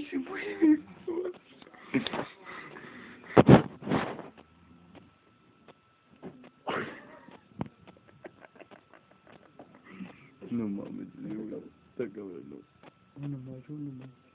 se mueve. No mames, está cabrón. Uno más.